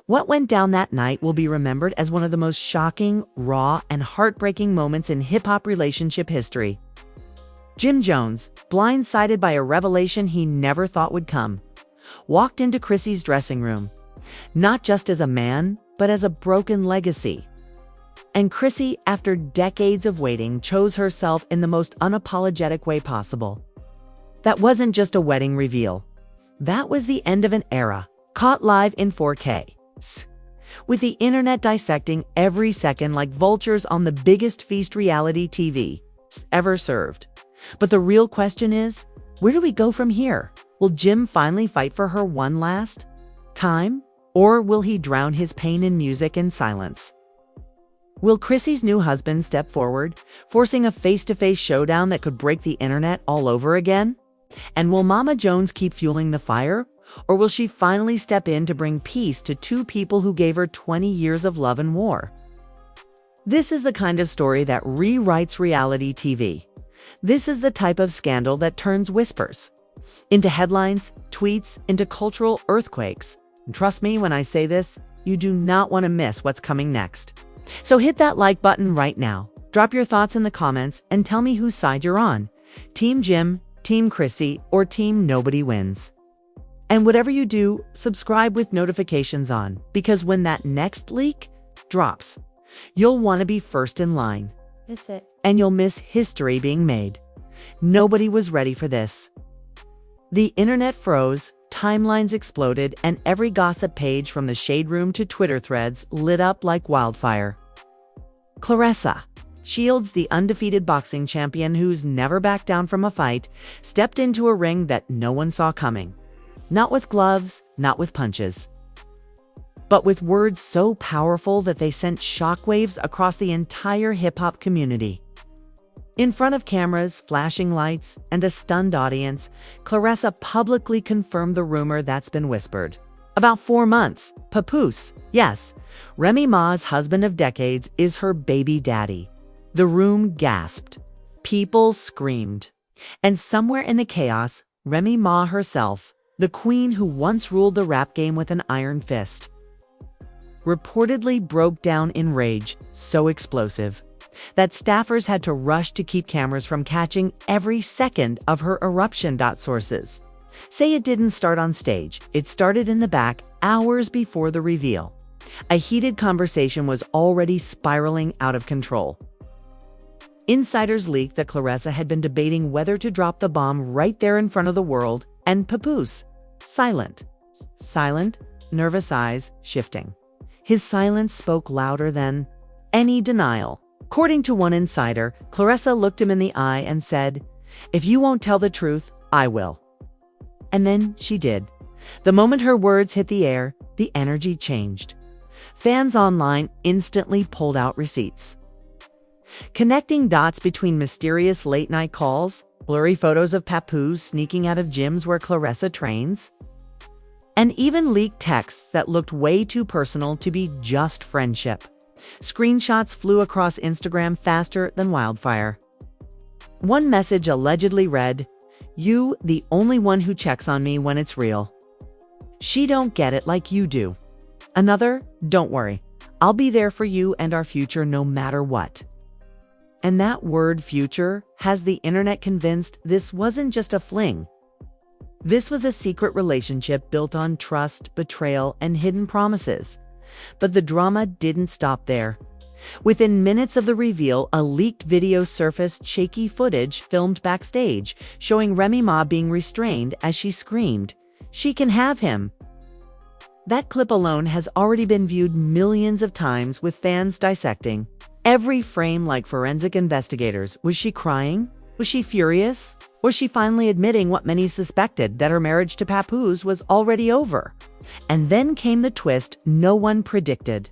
What went down that night will be remembered as one of the most shocking, raw, and heartbreaking moments in hip-hop relationship history. Jim Jones, blindsided by a revelation he never thought would come, walked into Chrissy's dressing room, not just as a man, but as a broken legacy. And Chrissy, after decades of waiting, chose herself in the most unapologetic way possible. That wasn't just a wedding reveal. That was the end of an era, caught live in 4K. With the internet dissecting every second like vultures on the biggest feast reality TV ever served. But the real question is, where do we go from here? Will Jim finally fight for her one last time? Or will he drown his pain in music and silence? Will Chrissy's new husband step forward, forcing a face-to-face showdown that could break the internet all over again? And will Mama Jones keep fueling the fire? Or will she finally step in to bring peace to two people who gave her 20 years of love and war? This is the kind of story that rewrites reality TV. This is the type of scandal that turns whispers into headlines, tweets, into cultural earthquakes. And trust me when I say this, you do not want to miss what's coming next. So hit that like button right now. Drop your thoughts in the comments and tell me whose side you're on. Team Jim, Team Chrissy, or Team Nobody Wins. And whatever you do, subscribe with notifications on, because when that next leak drops, you'll want to be first in line. Miss it. And you'll miss history being made. Nobody was ready for this. The internet froze, timelines exploded, and every gossip page from the Shade Room to Twitter threads lit up like wildfire. Clarissa, Shields, the undefeated boxing champion who's never backed down from a fight, stepped into a ring that no one saw coming. Not with gloves, not with punches, but with words so powerful that they sent shockwaves across the entire hip-hop community. In front of cameras, flashing lights, and a stunned audience, Clarissa publicly confirmed the rumor that's been whispered. About 4 months, Papoose, yes, Remy Ma's husband of decades, is her baby daddy. The room gasped. People screamed. And somewhere in the chaos, Remy Ma herself, the queen who once ruled the rap game with an iron fist, reportedly broke down in rage, so explosive that staffers had to rush to keep cameras from catching every second of her eruption. Sources say it didn't start on stage. It started in the back hours before the reveal. A heated conversation was already spiraling out of control. Insiders leaked that Clarissa had been debating whether to drop the bomb right there in front of the world, and Papoose, silent, nervous eyes shifting. His silence spoke louder than any denial. According to one insider, Clarissa looked him in the eye and said, "If you won't tell the truth, I will." And then she did. The moment her words hit the air, the energy changed. Fans online instantly pulled out receipts, connecting dots between mysterious late-night calls, blurry photos of Papoose sneaking out of gyms where Clarissa trains, and even leaked texts that looked way too personal to be just friendship. Screenshots flew across Instagram faster than wildfire. One message allegedly read, "You, the only one who checks on me when it's real. She don't get it like you do." Another, "Don't worry, I'll be there for you and our future no matter what." And that word future has the internet convinced this wasn't just a fling. This was a secret relationship built on trust, betrayal, and hidden promises. But the drama didn't stop there. Within minutes of the reveal, a leaked video surfaced shaky footage filmed backstage, showing Remy Ma being restrained as she screamed, "She can have him." That clip alone has already been viewed millions of times, with fans dissecting every frame like forensic investigators. Was she crying? Was she furious? Was she finally admitting what many suspected, that her marriage to Papoose was already over? And then came the twist no one predicted.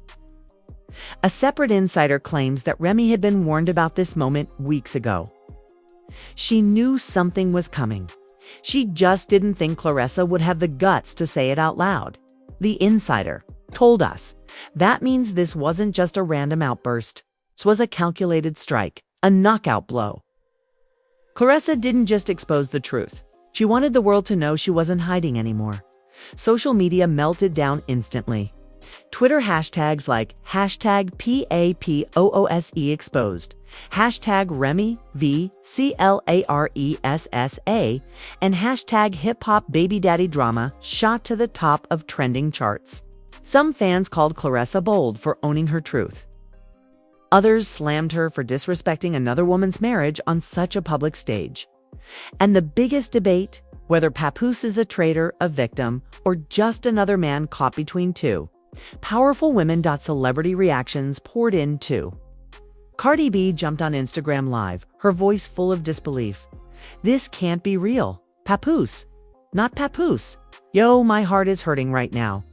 A separate insider claims that Remy had been warned about this moment weeks ago. She knew something was coming. She just didn't think Clarissa would have the guts to say it out loud. The insider told us that means this wasn't just a random outburst. This was a calculated strike, a knockout blow. Clarissa didn't just expose the truth. She wanted the world to know she wasn't hiding anymore. Social media melted down instantly. Twitter hashtags like hashtag PAPOOSE exposed, hashtag Remy VCLARESSA, and hashtag hip hop baby daddy drama shot to the top of trending charts. Some fans called Clarissa bold for owning her truth. Others slammed her for disrespecting another woman's marriage on such a public stage. And the biggest debate, whether Papoose is a traitor, a victim, or just another man caught between two. Powerful women.celebrity reactions poured in too. Cardi B jumped on Instagram Live, her voice full of disbelief. This can't be real. Papoose. Not Papoose. Yo, my heart is hurting right now.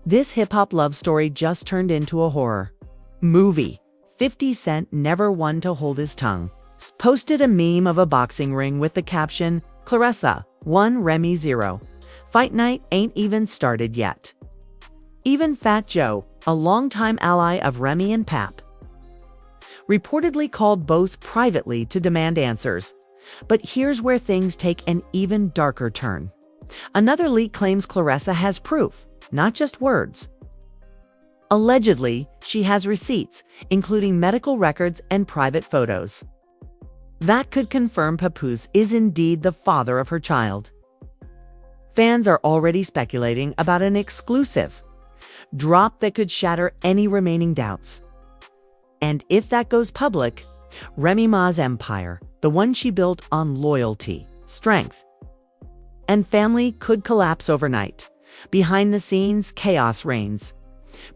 This hip-hop love story just turned into a horror movie. 50 Cent, never one to hold his tongue, posted a meme of a boxing ring with the caption, Clarissa, 1 Remy 0. Fight night ain't even started yet. Even Fat Joe, a longtime ally of Remy and Pap, reportedly called both privately to demand answers. But here's where things take an even darker turn. Another leak claims Clarissa has proof, not just words. Allegedly, she has receipts, including medical records and private photos. That could confirm Papoose is indeed the father of her child. Fans are already speculating about an exclusive drop that could shatter any remaining doubts. And if that goes public, Remy Ma's empire, the one she built on loyalty, strength, and family, could collapse overnight. Behind the scenes, chaos reigns.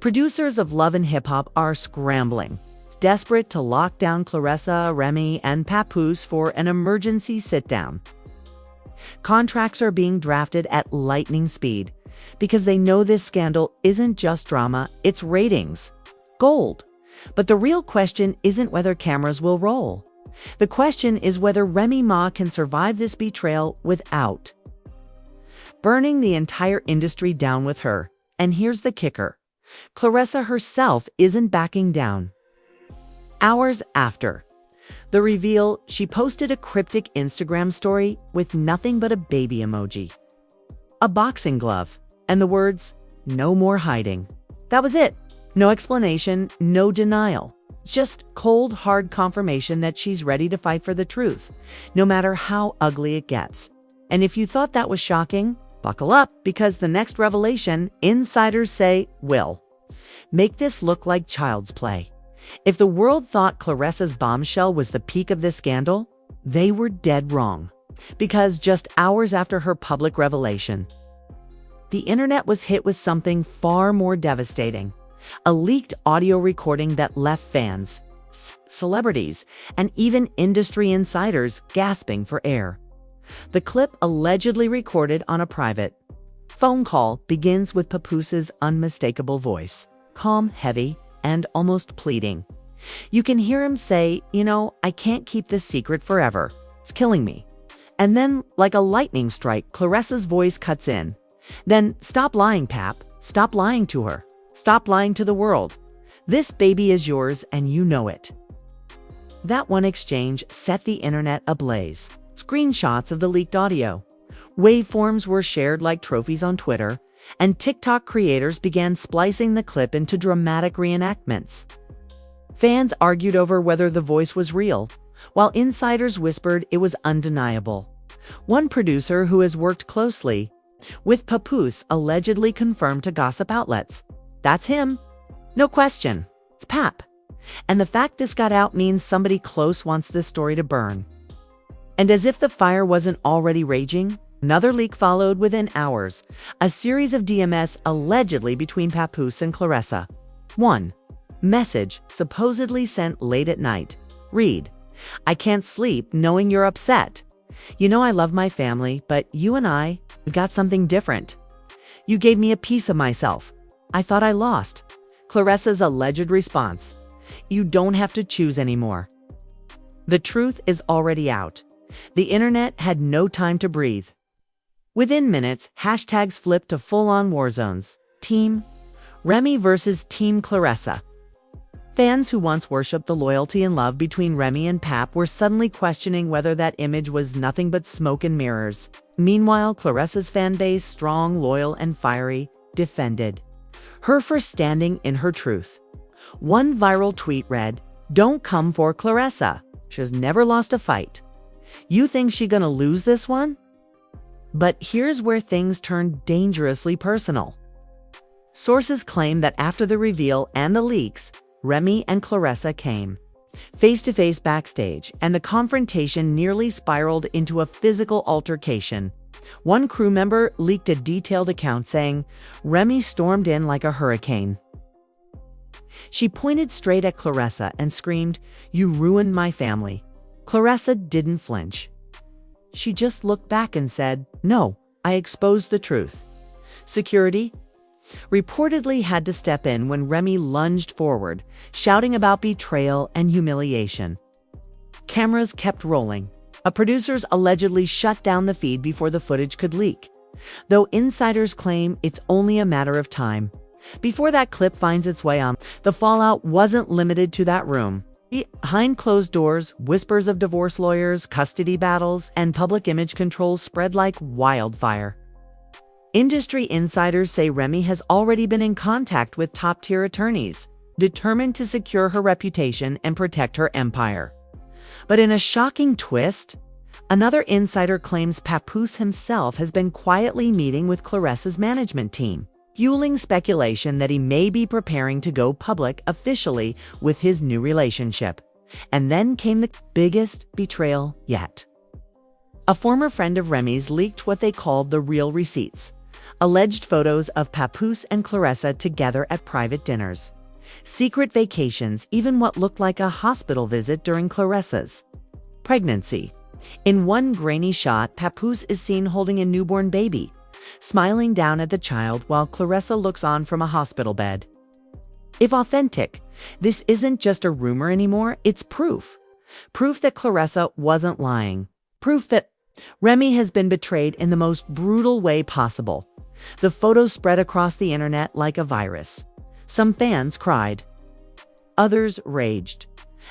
Producers of Love and Hip Hop are scrambling, desperate to lock down Clarissa, Remy, and Papoose for an emergency sit-down. Contracts are being drafted at lightning speed because they know this scandal isn't just drama, it's ratings. Gold. But the real question isn't whether cameras will roll. The question is whether Remy Ma can survive this betrayal without burning the entire industry down with her. And here's the kicker. Clarissa herself isn't backing down. Hours after the reveal, she posted a cryptic Instagram story with nothing but a baby emoji, a boxing glove, and the words, "No more hiding." That was it. No explanation, no denial. Just cold, hard confirmation that she's ready to fight for the truth, no matter how ugly it gets. And if you thought that was shocking, buckle up, because the next revelation, insiders say, will make this look like child's play. If the world thought Clarissa's Bombshell was the peak of this scandal, they were dead wrong. Because just hours after her public revelation, the internet was hit with something far more devastating. A leaked audio recording that left fans, celebrities, and even industry insiders gasping for air. The clip, allegedly recorded on a private phone call, begins with Papoose's unmistakable voice, calm, heavy, and almost pleading. You can hear him say, I can't keep this secret forever. It's killing me. And then, like a lightning strike, Clarissa's voice cuts in. Then, stop lying, Pap. Stop lying to her. Stop lying to the world. This baby is yours and you know it. That one exchange set the internet ablaze. Screenshots of the leaked audio. Waveforms were shared like trophies on Twitter, and TikTok creators began splicing the clip into dramatic reenactments. Fans argued over whether the voice was real, while insiders whispered it was undeniable. One producer who has worked closely with Papoose allegedly confirmed to gossip outlets, "That's him. No question. It's Pap." And the fact this got out means somebody close wants this story to burn. And as if the fire wasn't already raging, another leak followed within hours, a series of DMS allegedly between Papoose and Clarissa. 1. Message supposedly sent late at night. Read, "I can't sleep knowing you're upset. You know I love my family, but you and we've got something different. You gave me a piece of myself. I thought I lost." Clarissa's alleged response, "You don't have to choose anymore." The truth is already out. The internet had no time to breathe. Within minutes, hashtags flipped to full-on war zones. Team Remy versus Team Clarissa. Fans who once worshipped the loyalty and love between Remy and Pap were suddenly questioning whether that image was nothing but smoke and mirrors. Meanwhile, Clarissa's fan base, strong, loyal, and fiery, defended her for standing in her truth. One viral tweet read, "Don't come for Clarissa. She's never lost a fight. You think she gonna lose this one?" But here's where things turn dangerously personal. Sources claim that after the reveal and the leaks, Remy and Clarissa came face-to-face backstage, and the confrontation nearly spiraled into a physical altercation. One crew member leaked a detailed account saying, "Remy stormed in like a hurricane. She pointed straight at Clarissa and screamed, 'You ruined my family.' Clarissa didn't flinch. She just looked back and said, 'No, I exposed the truth.' Security reportedly had to step in when Remy lunged forward, shouting about betrayal and humiliation. Cameras kept rolling. Producers allegedly shut down the feed before the footage could leak, though insiders claim it's only a matter of time. Before that clip finds its way on, the fallout wasn't limited to that room. Behind closed doors, whispers of divorce lawyers, custody battles, and public image control spread like wildfire. Industry insiders say Remy has already been in contact with top-tier attorneys, determined to secure her reputation and protect her empire. But in a shocking twist, another insider claims Papoose himself has been quietly meeting with Clarissa's management team, fueling speculation that he may be preparing to go public officially with his new relationship. And then came the biggest betrayal yet. A former friend of Remy's leaked what they called the real receipts, alleged photos of Papoose and Clarissa together at private dinners, secret vacations, even what looked like a hospital visit during Clarissa's pregnancy. In one grainy shot, Papoose is seen holding a newborn baby, smiling down at the child while Clarissa looks on from a hospital bed. If authentic, this isn't just a rumor anymore, it's proof. Proof that Clarissa wasn't lying. Proof that Remy has been betrayed in the most brutal way possible. The photos spread across the internet like a virus. Some fans cried. Others raged.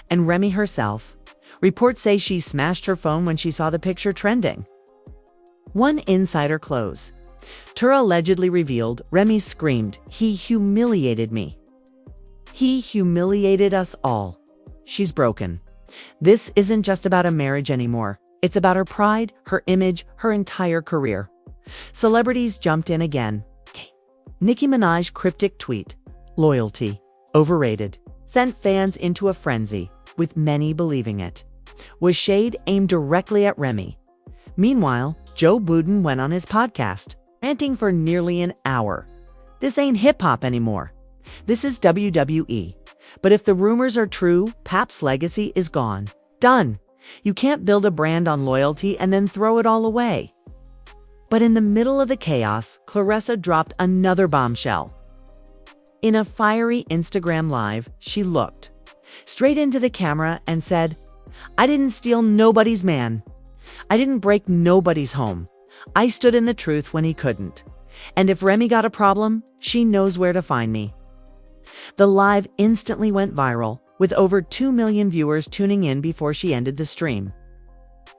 And Remy herself. Reports say she smashed her phone when she saw the picture trending. One insider close. Tura allegedly revealed, Remy screamed, "He humiliated me. He humiliated us all. She's broken. This isn't just about a marriage anymore. It's about her pride, her image, her entire career." Celebrities jumped in again. Nicki Minaj's cryptic tweet, "Loyalty, overrated," sent fans into a frenzy, with many believing it. Was shade aimed directly at Remy. Meanwhile, Joe Budden went on his podcast, ranting for nearly an hour. "This ain't hip-hop anymore. This is WWE. But if the rumors are true, Pap's legacy is gone. Done. You can't build a brand on loyalty and then throw it all away." But in the middle of the chaos, Clarissa dropped another bombshell. In a fiery Instagram live, she looked straight into the camera and said, "I didn't steal nobody's man. I didn't break nobody's home. I stood in the truth when he couldn't. And if Remy got a problem, she knows where to find me." The live instantly went viral, with over 2 million viewers tuning in before she ended the stream.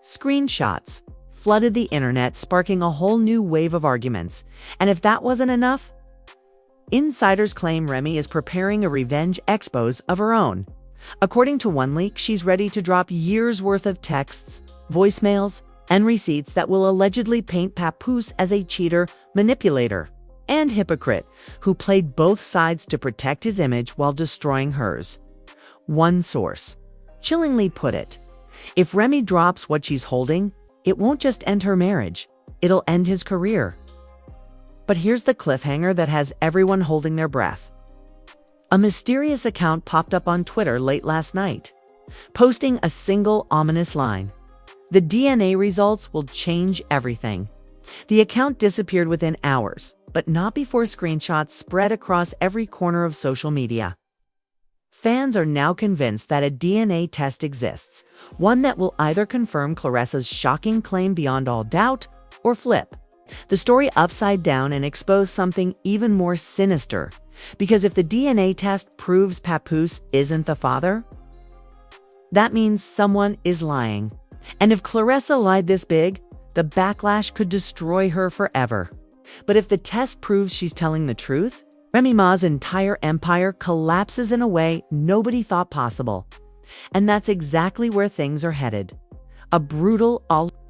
Screenshots flooded the internet, sparking a whole new wave of arguments. And if that wasn't enough, insiders claim Remy is preparing a revenge expose of her own. According to one leak, she's ready to drop years' worth of texts, voicemails, and receipts that will allegedly paint Papoose as a cheater, manipulator, and hypocrite who played both sides to protect his image while destroying hers. One source chillingly put it, "If Remy drops what she's holding, it won't just end her marriage, it'll end his career." But here's the cliffhanger that has everyone holding their breath. A mysterious account popped up on Twitter late last night, posting a single ominous line. "The DNA results will change everything." The account disappeared within hours, but not before screenshots spread across every corner of social media. Fans are now convinced that a DNA test exists, one that will either confirm Clarissa's shocking claim beyond all doubt or flip the story upside down and expose something even more sinister. Because if the DNA test proves Papoose isn't the father, that means someone is lying. And if Clarissa lied this big, the backlash could destroy her forever. But if the test proves she's telling the truth, Remy Ma's entire empire collapses in a way nobody thought possible. And that's exactly where things are headed. A brutal,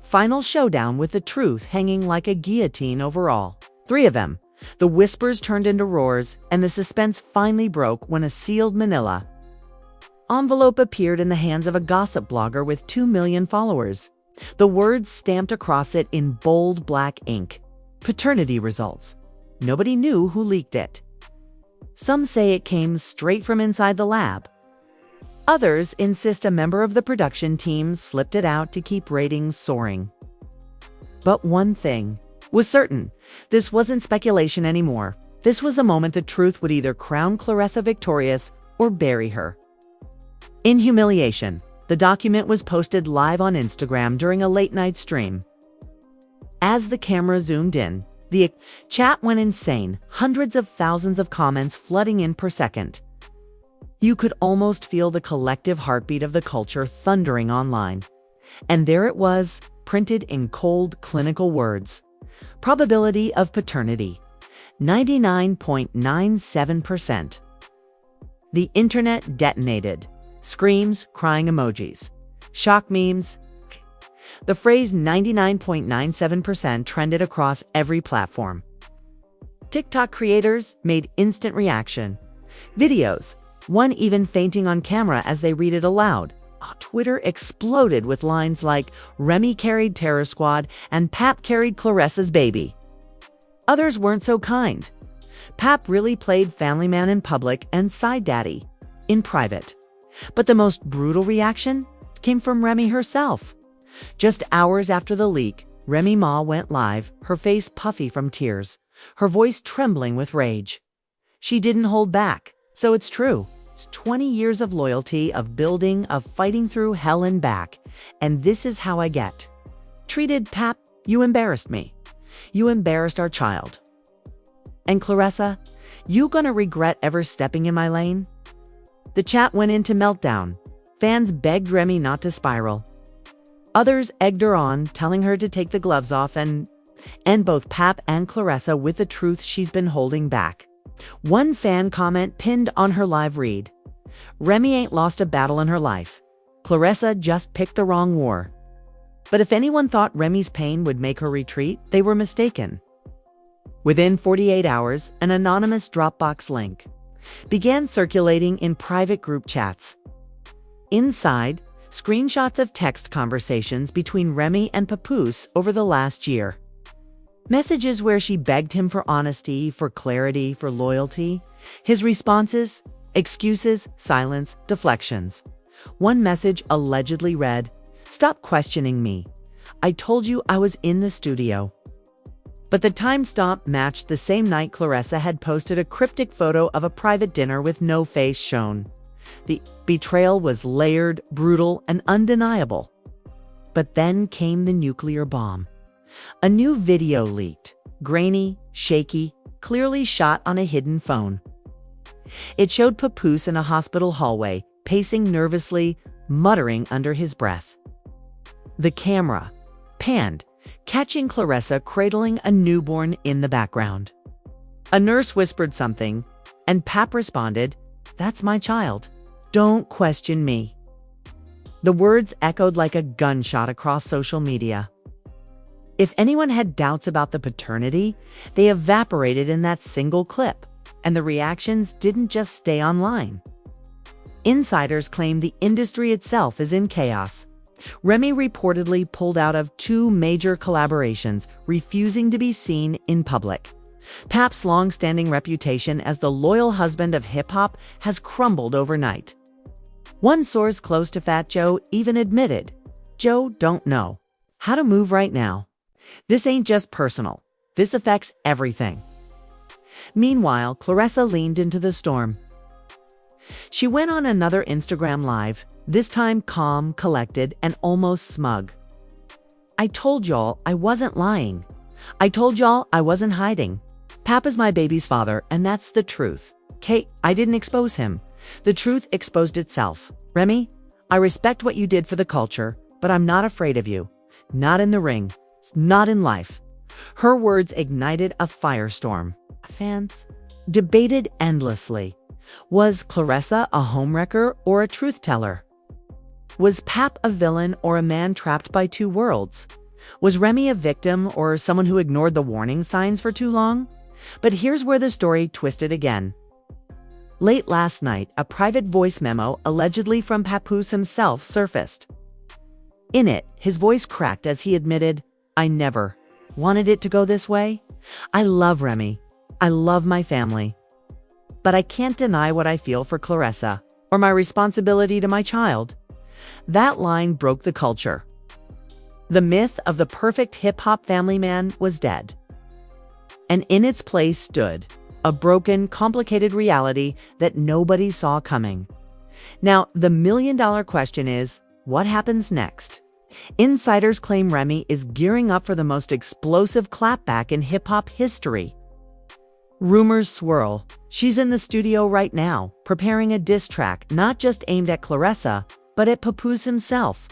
final showdown with the truth hanging like a guillotine over all. Three of them. The whispers turned into roars, and the suspense finally broke when a sealed manila envelope appeared in the hands of a gossip blogger with 2 million followers. The words stamped across it in bold black ink. Paternity results. Nobody knew who leaked it. Some say it came straight from inside the lab. Others insist a member of the production team slipped it out to keep ratings soaring. But one thing was certain. This wasn't speculation anymore. This was a moment the truth would either crown Clarissa victorious or bury her. In humiliation, the document was posted live on Instagram during a late-night stream. As the camera zoomed in, the chat went insane, hundreds of thousands of comments flooding in per second. You could almost feel the collective heartbeat of the culture thundering online. And there it was, printed in cold, clinical words. Probability of paternity, 99.97%. The internet detonated. Screams, crying emojis, shock memes. The phrase 99.97% trended across every platform. TikTok creators made instant reaction. Videos, one even fainting on camera as they read it aloud. Twitter exploded with lines like, "Remy carried Terror Squad" and "Pap carried Clarissa's baby." Others weren't so kind. Pap really played family man in public and side daddy in private. But the most brutal reaction came from Remy herself. Just hours after the leak, Remy Ma went live, her face puffy from tears, her voice trembling with rage. She didn't hold back, so it's true. It's 20 years of loyalty, of building, of fighting through hell and back. And this is how I get treated. Pap, you embarrassed me. You embarrassed our child. And Clarissa, you gonna regret ever stepping in my lane? The chat went into meltdown. Fans begged Remy not to spiral. Others egged her on, telling her to take the gloves off and end both Pap and Clarissa with the truth she's been holding back. One fan comment pinned on her live read, "Remy ain't lost a battle in her life. Clarissa just picked the wrong war." But if anyone thought Remy's pain would make her retreat, they were mistaken. Within 48 hours, an anonymous Dropbox link began circulating in private group chats. Inside, screenshots of text conversations between Remy and Papoose over the last year. Messages where she begged him for honesty, for clarity, for loyalty. His responses, excuses, silence, deflections. One message allegedly read, "Stop questioning me. I told you I was in the studio." But the timestamp matched the same night Clarissa had posted a cryptic photo of a private dinner with no face shown. The betrayal was layered, brutal, and undeniable. But then came the nuclear bomb. A new video leaked, grainy, shaky, clearly shot on a hidden phone. It showed Papoose in a hospital hallway, pacing nervously, muttering under his breath. The camera panned, catching Clarissa cradling a newborn in the background. A nurse whispered something, and Pap responded, "That's my child. Don't question me." The words echoed like a gunshot across social media. If anyone had doubts about the paternity, they evaporated in that single clip, and the reactions didn't just stay online. Insiders claim the industry itself is in chaos. Remy reportedly pulled out of 2 major collaborations, refusing to be seen in public. Pap's long-standing reputation as the loyal husband of hip-hop has crumbled overnight. One source close to Fat Joe even admitted, "Joe don't know how to move right now. This ain't just personal. This affects everything." Meanwhile, Clarissa leaned into the storm. She went on another Instagram Live, this time calm, collected, and almost smug. "I told y'all I wasn't lying. I told y'all I wasn't hiding. Pap is my baby's father, and that's the truth. Kate, I didn't expose him. The truth exposed itself. Remy, I respect what you did for the culture, but I'm not afraid of you. Not in the ring. Not in life." Her words ignited a firestorm. Fans debated endlessly. Was Clarissa a homewrecker or a truth-teller? Was Pap a villain or a man trapped by two worlds? Was Remy a victim or someone who ignored the warning signs for too long? But here's where the story twisted again. Late last night, a private voice memo, allegedly from Papoose himself, surfaced. In it, his voice cracked as he admitted, "I never wanted it to go this way. I love Remy. I love my family. But I can't deny what I feel for Clarissa, or my responsibility to my child." That line broke the culture. The myth of the perfect hip-hop family man was dead. And in its place stood a broken, complicated reality that nobody saw coming. Now, the million-dollar question is, what happens next? Insiders claim Remy is gearing up for the most explosive clapback in hip-hop history. Rumors swirl. She's in the studio right now, preparing a diss track not just aimed at Clarissa, but at Papoose himself.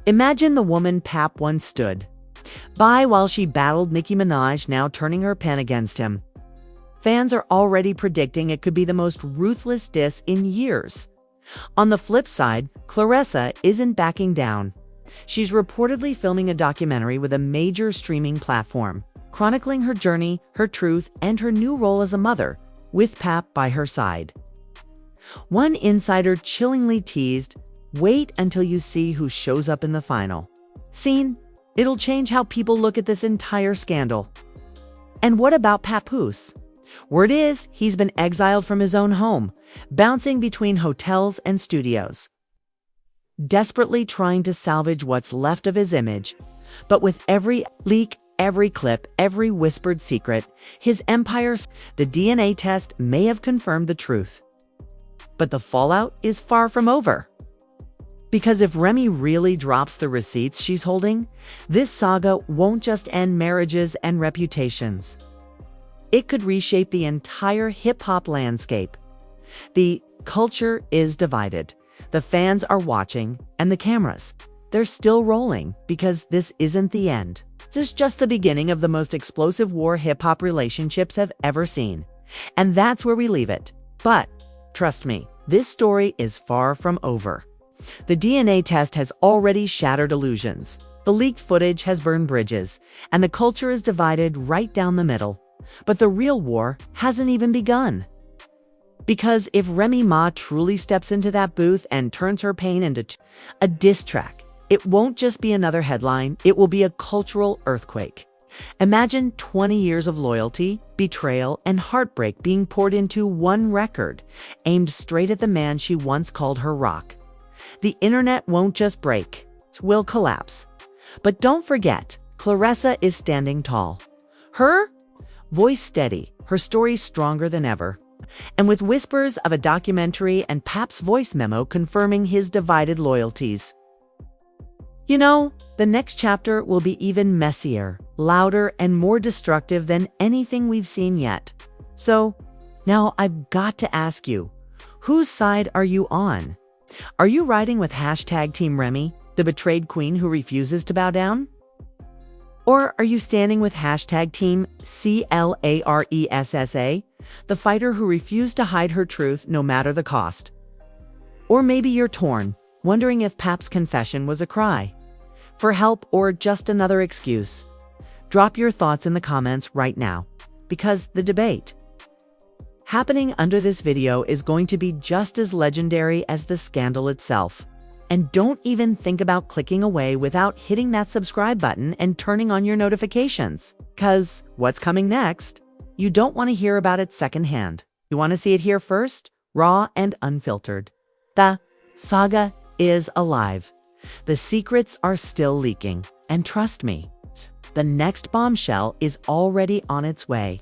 Imagine the woman Pap once stood by while she battled Nicki Minaj, now turning her pen against him. Fans are already predicting it could be the most ruthless diss in years. On the flip side, Clarissa isn't backing down. She's reportedly filming a documentary with a major streaming platform, chronicling her journey, her truth, and her new role as a mother, with Pap by her side. One insider chillingly teased, "Wait until you see who shows up in the final scene. It'll change how people look at this entire scandal." And what about Papoose? Word is he's been exiled from his own home, bouncing between hotels and studios, desperately trying to salvage what's left of his image. But with every leak, every clip, every whispered secret, his empire, the DNA test may have confirmed the truth. But the fallout is far from over. Because if Remy really drops the receipts she's holding, this saga won't just end marriages and reputations. It could reshape the entire hip-hop landscape. The culture is divided. The fans are watching, and the cameras, they're still rolling, because this isn't the end. This is just the beginning of the most explosive war hip-hop relationships have ever seen. And that's where we leave it. But, trust me, this story is far from over. The DNA test has already shattered illusions. The leaked footage has burned bridges, and the culture is divided right down the middle. But the real war hasn't even begun. Because if Remy Ma truly steps into that booth and turns her pain into a diss track, it won't just be another headline, it will be a cultural earthquake. Imagine 20 years of loyalty, betrayal, and heartbreak being poured into one record, aimed straight at the man she once called her rock. The internet won't just break, it will collapse. But don't forget, Clarissa is standing tall. Her voice steady, her story stronger than ever. And with whispers of a documentary and Pap's voice memo confirming his divided loyalties. You know, the next chapter will be even messier, louder, and more destructive than anything we've seen yet. So, now I've got to ask you, whose side are you on? Are you riding with hashtag Team Remy, the betrayed queen who refuses to bow down? Or are you standing with hashtag Team Clarissa, the fighter who refused to hide her truth no matter the cost? Or maybe you're torn, wondering if Pap's confession was a cry for help or just another excuse. Drop your thoughts in the comments right now, because the debate happening under this video is going to be just as legendary as the scandal itself. And don't even think about clicking away without hitting that subscribe button and turning on your notifications. 'Cause what's coming next? You don't want to hear about it secondhand. You want to see it here first, raw and unfiltered. The saga is alive. The secrets are still leaking. And trust me, the next bombshell is already on its way.